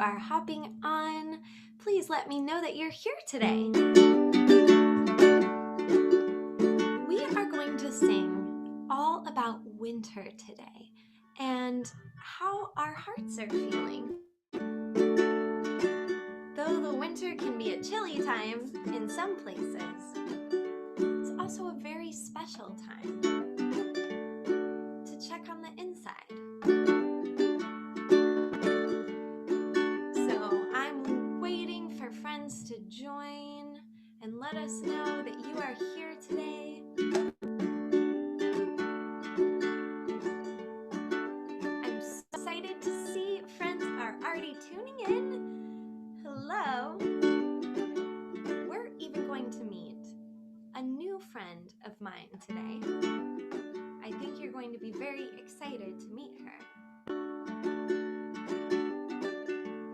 are hopping on, please let me know that you're here today. We are going to sing all about winter today and how our hearts are feeling. Though the winter can be a chilly time in some places, it's also a very special time to check on the inside. So I'm waiting for friends to join and let us know that you are here today. I'm so excited to see friends are already tuning in. Hello. We're even going to meet a new friend of mine today. I think you're going to be very excited to meet her.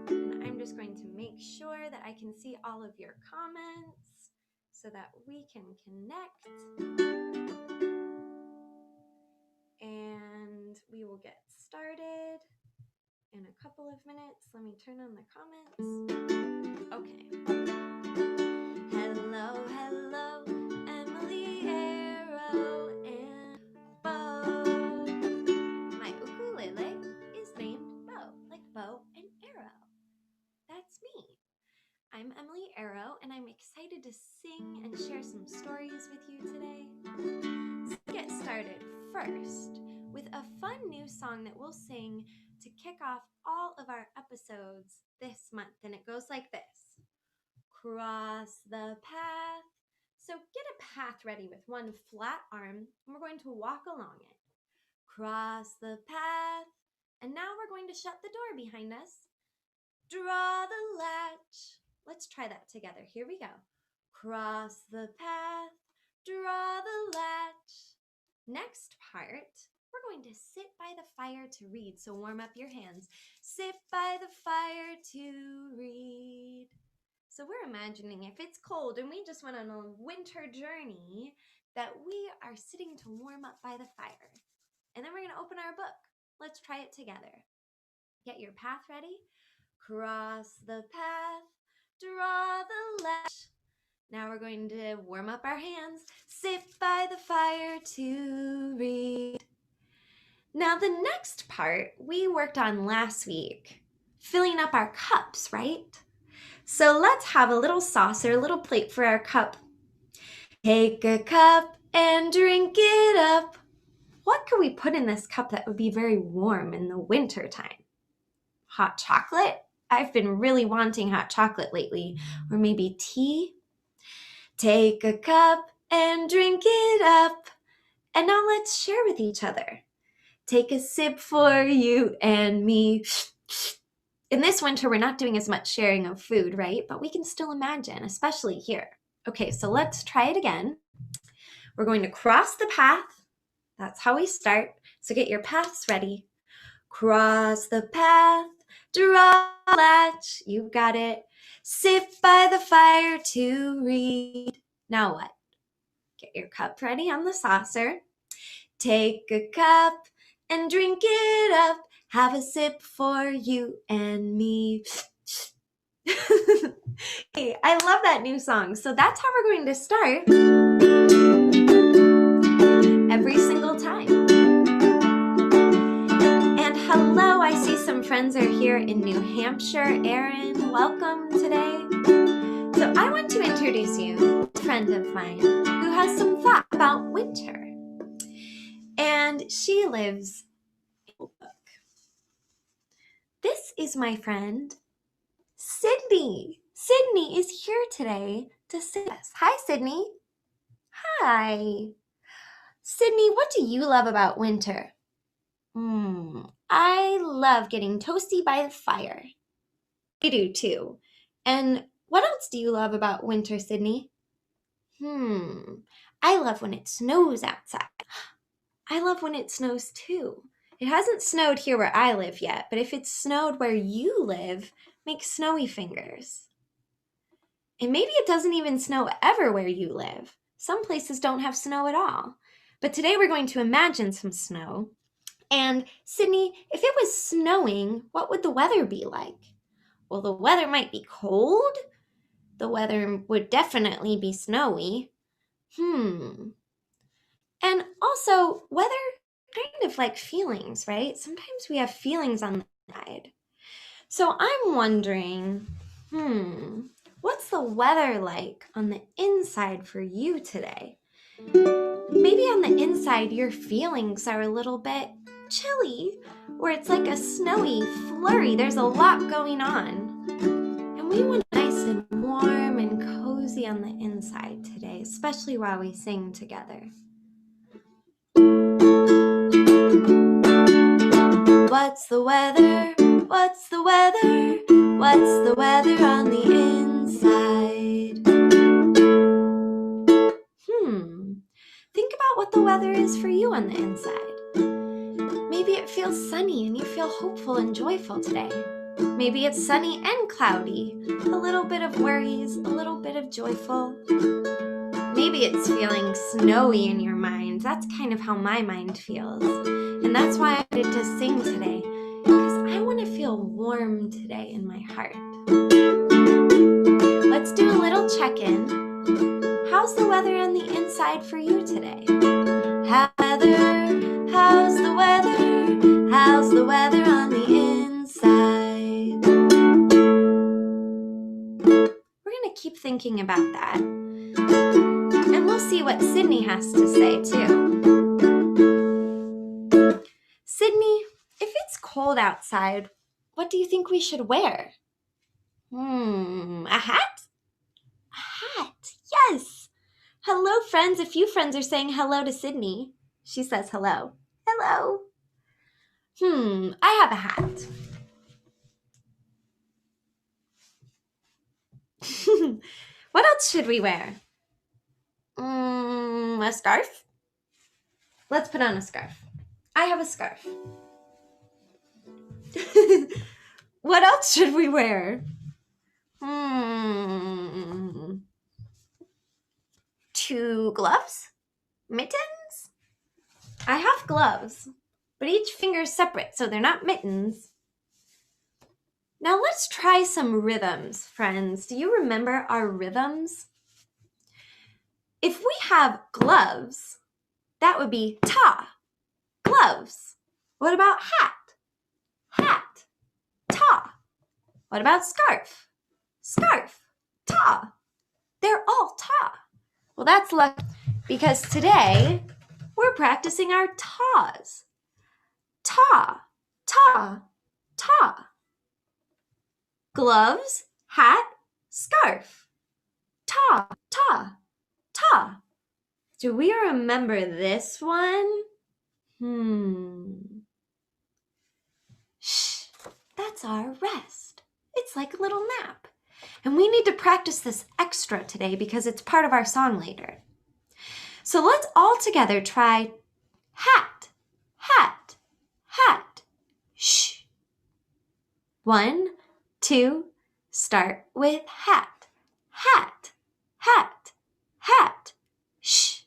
And I'm just going to make sure that I can see all of your comments so that we can connect. And we will get started in a couple of minutes. Let me turn on the comments. Okay. Hello, hello, Emily, Arrow, and Bo. My ukulele is named Bo, like bow and arrow. That's me. I'm Emily Arrow, and I'm excited to sing and share some stories with you today. So let's get started first with a fun new song that we'll sing to kick off all of our episodes this month, and it goes like this. Cross the path. So get a path ready with one flat arm, and we're going to walk along it. Cross the path, and now we're going to shut the door behind us. Draw the latch. Let's try that together. Here we go. Cross the path, draw the latch. Next part, we're going to sit by the fire to read, so warm up your hands. Sit by the fire to read. So we're imagining if it's cold and we just went on a winter journey, that we are sitting to warm up by the fire. And then we're going to open our book. Let's try it together. Get your path ready. Cross the path, draw the latch. Now we're going to warm up our hands. Sit by the fire to read. Now the next part we worked on last week, filling up our cups, right? So let's have a little saucer, a little plate for our cup. Take a cup and drink it up. What could we put in this cup that would be very warm in the winter time? Hot chocolate? I've been really wanting hot chocolate lately. Or maybe tea? Take a cup and drink it up. And now let's share with each other. Take a sip for you and me. In this winter, we're not doing as much sharing of food, right? But we can still imagine, especially here. Okay, so let's try it again. We're going to cross the path. That's how we start. So get your paths ready. Cross the path, draw the latch. You got it. Sit by the fire to read. Now what? Get your cup ready on the saucer. Take a cup and drink it up. Have a sip for you and me. Hey, I love that new song. So that's how we're going to start every single time. And hello, I see some friends are here in New Hampshire. Erin, welcome today. So I want to introduce you to a friend of mine who has some thought about winter. And she lives in a book. This is my friend, Sydney. Sydney is here today to sing us. Hi, Sydney. Hi. Sydney, what do you love about winter? I love getting toasty by the fire. I do too. And what else do you love about winter, Sydney? I love when it snows outside. I love when it snows too. It hasn't snowed here where I live yet, but if it snowed where you live, make snowy fingers. And maybe it doesn't even snow ever where you live. Some places don't have snow at all. But today we're going to imagine some snow. And Sydney, if it was snowing, what would the weather be like? Well, the weather might be cold. The weather would definitely be snowy. And also, weather kind of like feelings, right? Sometimes we have feelings on the inside. So I'm wondering, what's the weather like on the inside for you today? Maybe on the inside, your feelings are a little bit chilly, or it's like a snowy flurry. There's a lot going on. And we want nice and warm and cozy on the inside today, especially while we sing together. What's the weather? What's the weather? What's the weather on the inside? Think about what the weather is for you on the inside. Maybe it feels sunny and you feel hopeful and joyful today. Maybe it's sunny and cloudy, a little bit of worries, a little bit of joyful. Maybe it's feeling snowy in your mind. That's kind of how my mind feels. And that's why I wanted to sing today, because I want to feel warm today in my heart. Let's do a little check-in. How's the weather on the inside for you today? How's the weather? How's the weather on the inside? We're going to keep thinking about that. And we'll see what Sydney has to say too. Sydney, if it's cold outside, what do you think we should wear? A hat? A hat, yes! Hello, friends. A few friends are saying hello to Sydney. She says hello. Hello. I have a hat. What else should we wear? A scarf? Let's put on a scarf. I have a scarf. What else should we wear? 2 gloves? Mittens? I have gloves, but each finger is separate, so they're not mittens. Now let's try some rhythms, friends. Do you remember our rhythms? If we have gloves, that would be ta, gloves. What about hat? Hat, ta. What about scarf? Scarf, ta. They're all ta. Well, that's lucky because today we're practicing our tas. Ta, ta, ta. Gloves, hat, scarf. Ta, ta, ta. Do we remember this one? Shh, that's our rest. It's like a little nap. And we need to practice this extra today because it's part of our song later. So let's all together try hat, hat, hat. Shh. 1, 2, start with hat, hat, hat, hat. Shh.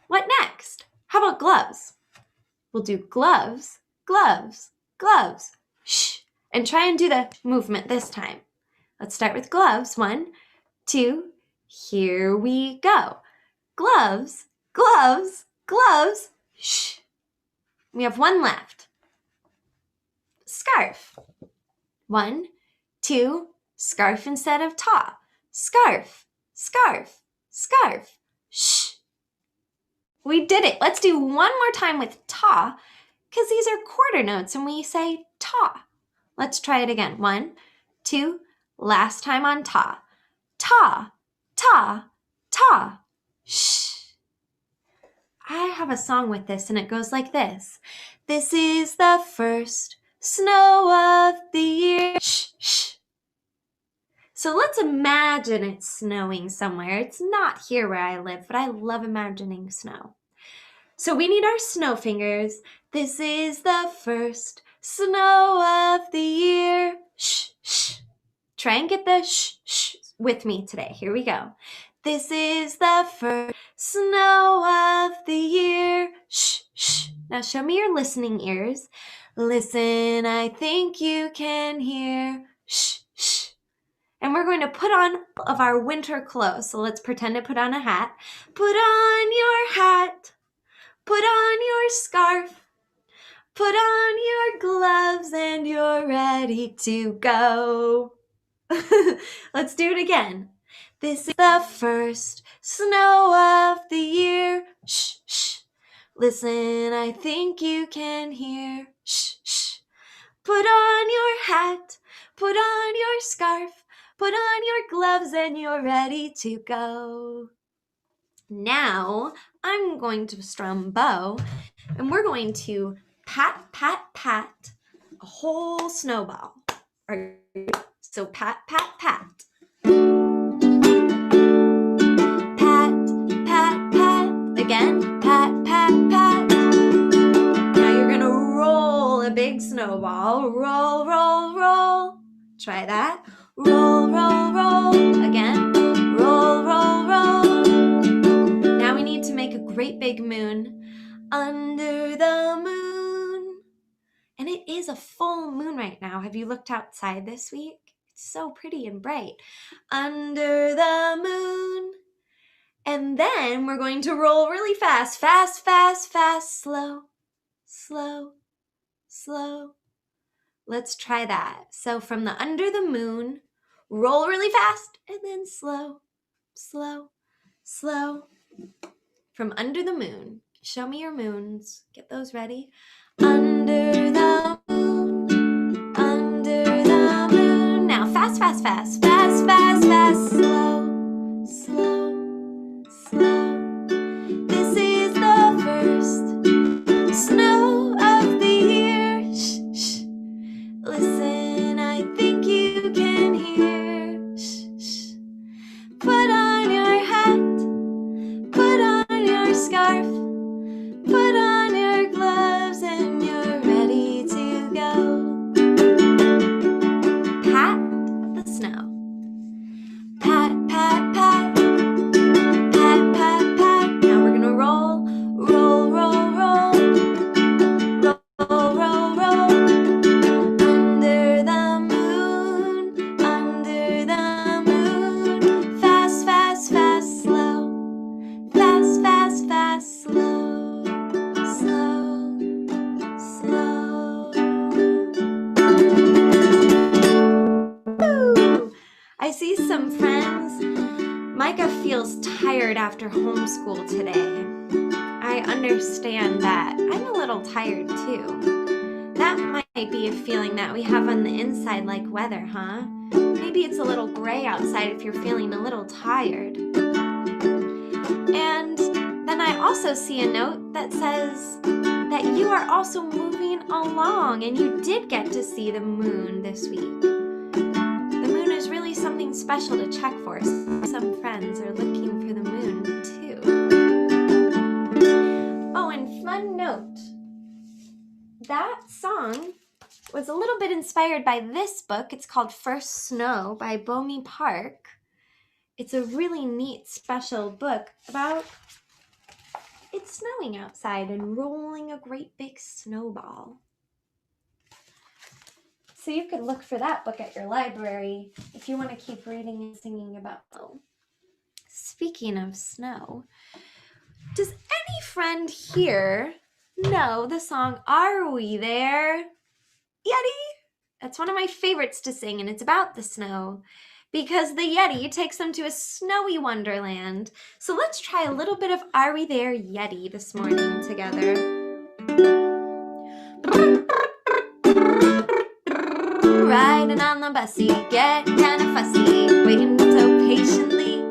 What next? How about gloves? We'll do gloves, gloves, gloves. Shh. And try and do the movement this time. Let's start with gloves. 1, 2, here we go. Gloves, gloves, gloves. Shh. We have 1 left. Scarf. 1, 2, scarf instead of ta. Scarf, scarf, scarf. Shh. We did it. Let's do one more time with ta, because these are quarter notes and we say ta. Let's try it again. 1, 2, last time on ta. Ta, ta, ta. Shh. I have a song with this and it goes like this. This is the first snow of the year. Shh, shh. So let's imagine it's snowing somewhere. It's not here where I live, but I love imagining snow. So we need our snow fingers. This is the first snow of the year. Shh, shh. Try and get the shh, shh with me today. Here we go. This is the first snow of the year. Shh, shh. Now show me your listening ears. Listen, I think you can hear. and we're going to put on all of our winter clothes. So let's pretend to put on a hat. Put on your hat. Put on your scarf. Put on your gloves and you're ready to go. Let's do it again. This is the first snow of the year. Shh, shh. Listen, I think you can hear. Shh, shh. Put on your hat. Put on your scarf. Put on your gloves and you're ready to go. Now I'm going to strum bow and we're going to pat, pat, pat a whole snowball. So pat, pat, pat. Pat, pat, pat. Again, pat, pat, pat. Now you're gonna roll a big snowball. Roll, roll, roll. Try that. Roll, roll, roll. Again. Roll, roll, roll. Now we need to make a great big moon. Under the moon. And it is a full moon right now. Have you looked outside this week? It's so pretty and bright. Under the moon. And then we're going to roll really fast. Fast, fast, fast. Slow, slow, slow. Let's try that. So from the under the moon, roll really fast and then slow, slow, slow. From under the moon. Show me your moons. Get those ready. Under the moon. Under the moon. Now fast, fast, fast. Fast, fast, fast. Slow, slow, slow. This is the first snow of the year. Shh, shh. Listen, I think you can hear. Shh, shh. Put on your hat. Put on your scarf. Put on your gloves and you're ready to go. Pat the snow. Pat, pat, pat. Pat, pat, pat. Now we're gonna roll, roll, roll, roll. Roll, roll, roll. Under the moon, under the moon. Fast, fast, fast, slow. Fast, fast, fast, slow. Slow, slow. Woo! I see some friends. Micah feels tired after homeschool today. I understand that. I'm a little tired too. That might be a feeling that we have on the inside like weather, huh? Maybe it's a little gray outside if you're feeling a little tired. And then I also see a note that says that you are also moving along and you did get to see the moon this week. The moon is really something special to check for. Some friends are looking for the moon too. Oh, and fun note, that song was a little bit inspired by this book. It's called First Snow by Bomi Park. It's a really neat, special book about it snowing outside and rolling a great big snowball. So you could look for that book at your library if you want to keep reading and singing about snow. Speaking of snow, does any friend here know the song Are We There, Yeti? That's one of my favorites to sing, and it's about the snow because the Yeti takes them to a snowy wonderland. So let's try a little bit of Are We There, Yeti this morning together. Riding on the bussy, getting kinda fussy, waiting so patiently,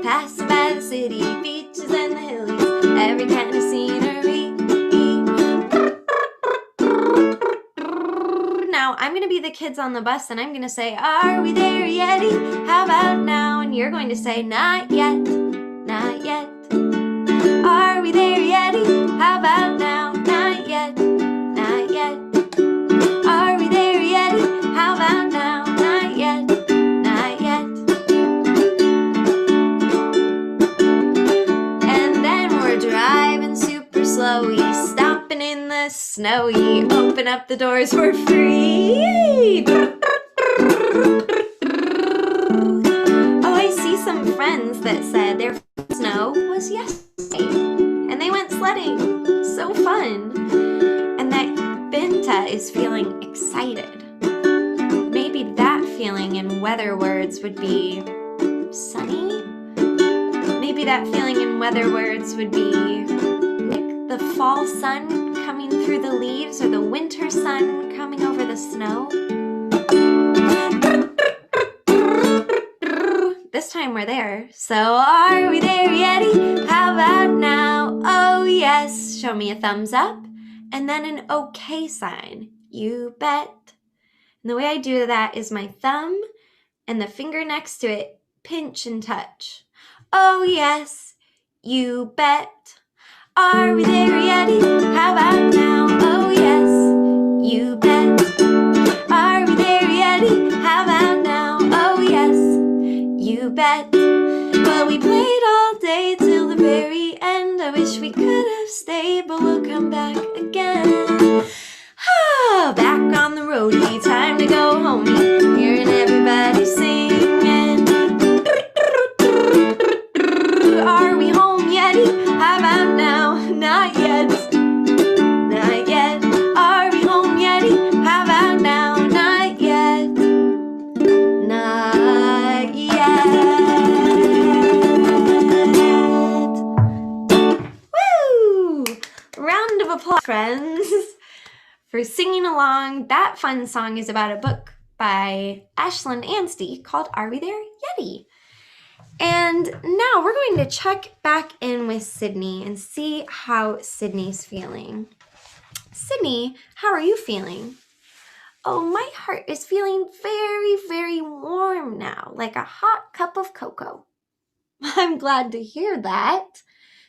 passing by the city, beaches and the hills, every kind of scenery. Now I'm gonna be the kids on the bus and I'm gonna say, are we there, Yeti? How about now? And you're going to say, not yet, not yet. Are we there, Yeti? How about now? Not yet, not yet. Are we there, Yeti? How about now? Not yet, not yet. And then we're driving super slowy, stopping in the snowy, open up the doors, we're free. that said their snow was yesterday, and they went sledding. So fun. And that Binta is feeling excited. Maybe that feeling in weather words would be sunny. Maybe that feeling in weather words would be like the fall sun coming through the leaves or the winter sun coming over the snow. This time we're there. So are we there, Yeti? How about now? Oh yes. Show me a thumbs up and then an okay sign. You bet. And the way I do that is my thumb and the finger next to it pinch and touch. Oh yes, you bet. Are we there, Yeti? How about now? Oh yes, you bet. Are we there, Yeti? How about now? Oh yes, you bet. Well, we played all day till the very end. I wish we could have stayed, but we'll come back again. Back on the roadie, time to go home. Hearing everybody singing. Are we home, Yeti? How about now? Not yet. Not yet. Are we home, Yeti? How about now? Not yet. Not yet. Woo! Round of applause, friends, for singing along. That fun song is about a book by Ashlyn Anstey called Are We There, Yeti? And now we're going to check back in with Sydney and see how Sydney's feeling. Sydney, how are you feeling? Oh, my heart is feeling very, very warm now, like a hot cup of cocoa. I'm glad to hear that.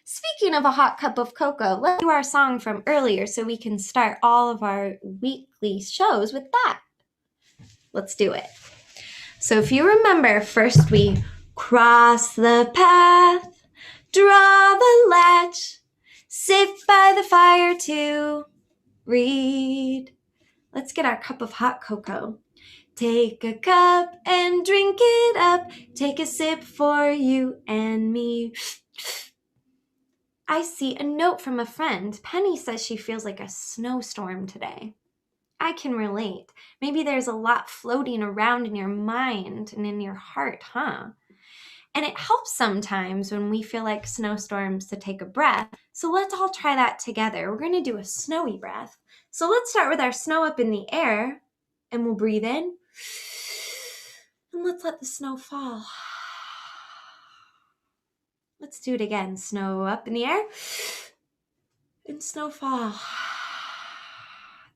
Speaking of a hot cup of cocoa, let's do our song from earlier so we can start all of our weekly shows with that. Let's do it. So if you remember, first we cross the path, draw the latch, sit by the fire to read. Let's get our cup of hot cocoa. Take a cup and drink it up. Take a sip for you and me. I see a note from a friend. Penny says she feels like a snowstorm today. I can relate. Maybe there's a lot floating around in your mind and in your heart, huh? And it helps sometimes when we feel like snowstorms to take a breath. So let's all try that together. We're going to do a snowy breath. So let's start with our snow up in the air, and we'll breathe in. And let's let the snow fall. Let's do it again. Snow up in the air and snow fall.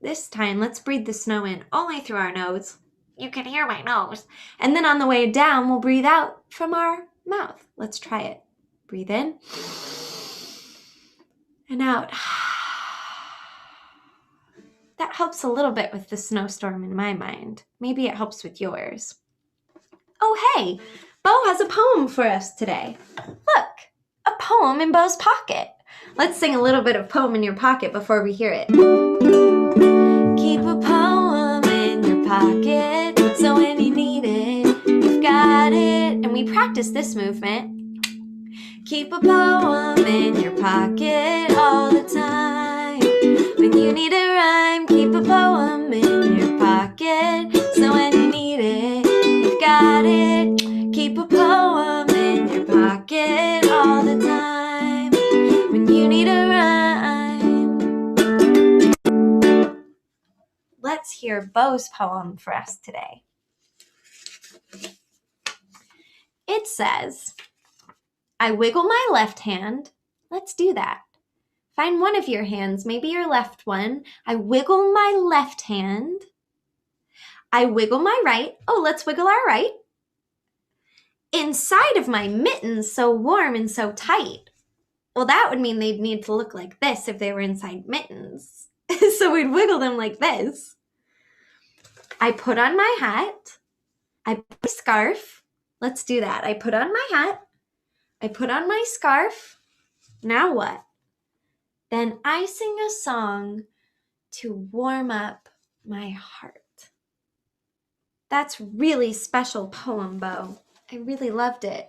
This time, let's breathe the snow in only through our nose. You can hear my nose. And then on the way down, we'll breathe out from our mouth. Let's try it. Breathe in and out. That helps a little bit with the snowstorm in my mind. Maybe it helps with yours. Oh, hey, Bo has a poem for us today. Look, a poem in Bo's pocket. Let's sing a little bit of Poem in Your Pocket before we hear it. Keep a poem in your pocket, so when you need it, you've got it. And we practice this movement. Keep a poem in your pocket all the time. When you need a rhyme, keep a poem in your pocket, so when you need it, you've got it. Keep a poem in your pocket all the time. When you need a rhyme. Let's hear Bo's poem for us today. It says, I wiggle my left hand. Let's do that. Find one of your hands, maybe your left one. I wiggle my left hand. I wiggle my right. Oh, let's wiggle our right. Inside of my mittens, so warm and so tight. Well, that would mean they'd need to look like this if they were inside mittens. So we'd wiggle them like this. I put on my hat. I put my scarf. Let's do that. I put on my hat. I put on my scarf. Now what? Then I sing a song to warm up my heart. That's really special poem, Bo. I really loved it.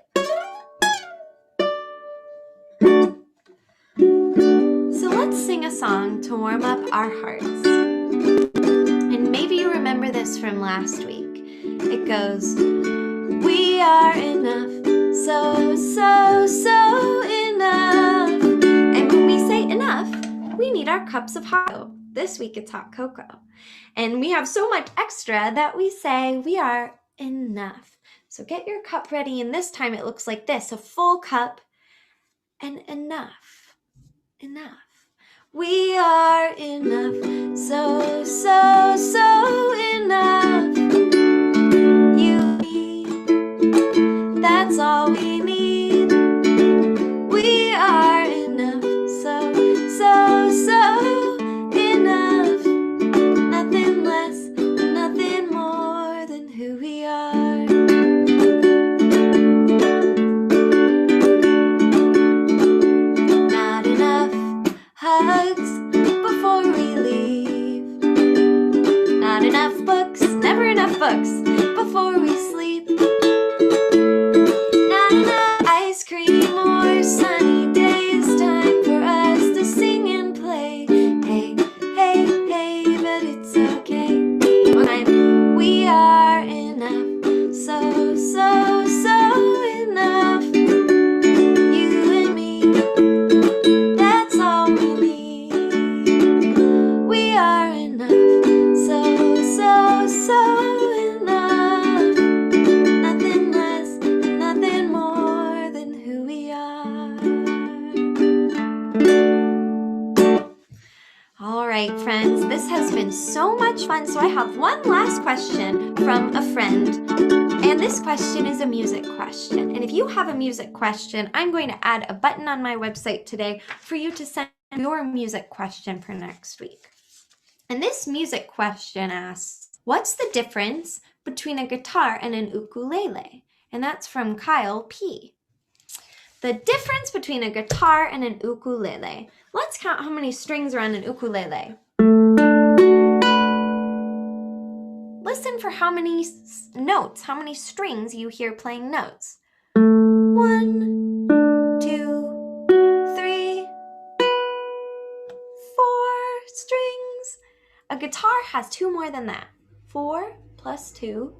song to warm up our hearts. And maybe you remember this from last week. It goes, we are enough, so, so, so enough. And when we say enough, we need our cups of hot cocoa. This week it's hot cocoa. And we have so much extra that we say we are enough. So get your cup ready, and this time it looks like this, a full cup and enough, enough. We are enough, so, so, so enough. You need, that's all we need. We are enough, so, so, so enough. Nothing less, nothing more than who we are. Not enough hugs before we leave. Not enough books, never enough books before we sleep. Not enough ice cream or sunny days. Time for us to sing and play. Hey, hey, hey, but it's okay. One time, we are enough, so, so, so enough. You and me, that's all we need. We are enough, so, so, so enough. Nothing less, nothing more than who we are. All right, friends, this has been so much fun. So I have one last question from a friend, and this question is a music question. And if you have a music question, I'm going to add a button on my website today for you to send your music question for next week. And this music question asks, what's the difference between a guitar and an ukulele? And that's from Kyle P. The difference between a guitar and an ukulele. Let's count how many strings are on an ukulele. Listen for how many notes, how many strings you hear playing notes. 1, 2, 3, 4 strings. A guitar has 2 more than that. 4 plus 2,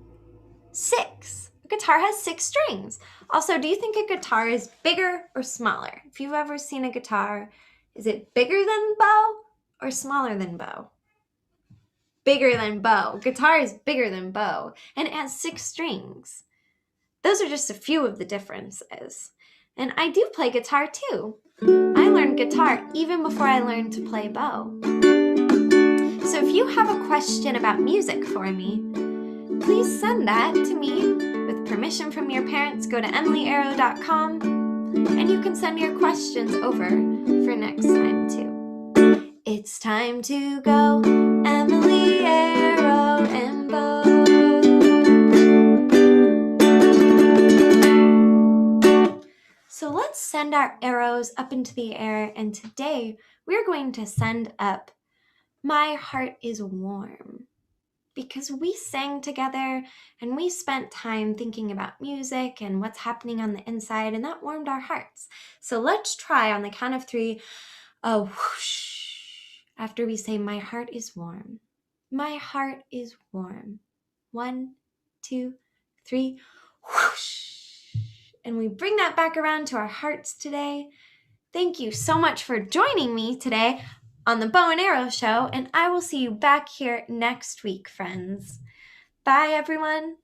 6. A guitar has 6 strings. Also, do you think a guitar is bigger or smaller? If you've ever seen a guitar, is it bigger than bow or smaller than bow? Bigger than bow. Guitar is bigger than bow, and it has 6 strings. Those are just a few of the differences. And I do play guitar too. I learned guitar even before I learned to play bow. So if you have a question about music for me, please send that to me. With permission from your parents, go to emilyarrow.com, and you can send your questions over for next time too. It's time to go, Emily, Arrow, and Bow. So let's send our arrows up into the air, and today we're going to send up My Heart is Warm, because we sang together and we spent time thinking about music and what's happening on the inside, and that warmed our hearts. So let's try on the count of 3, a whoosh, after we say my heart is warm. My heart is warm. 1, 2, 3, whoosh. And we bring that back around to our hearts today. Thank you so much for joining me today on the Bow and Arrow Show, and I will see you back here next week, friends. Bye, everyone.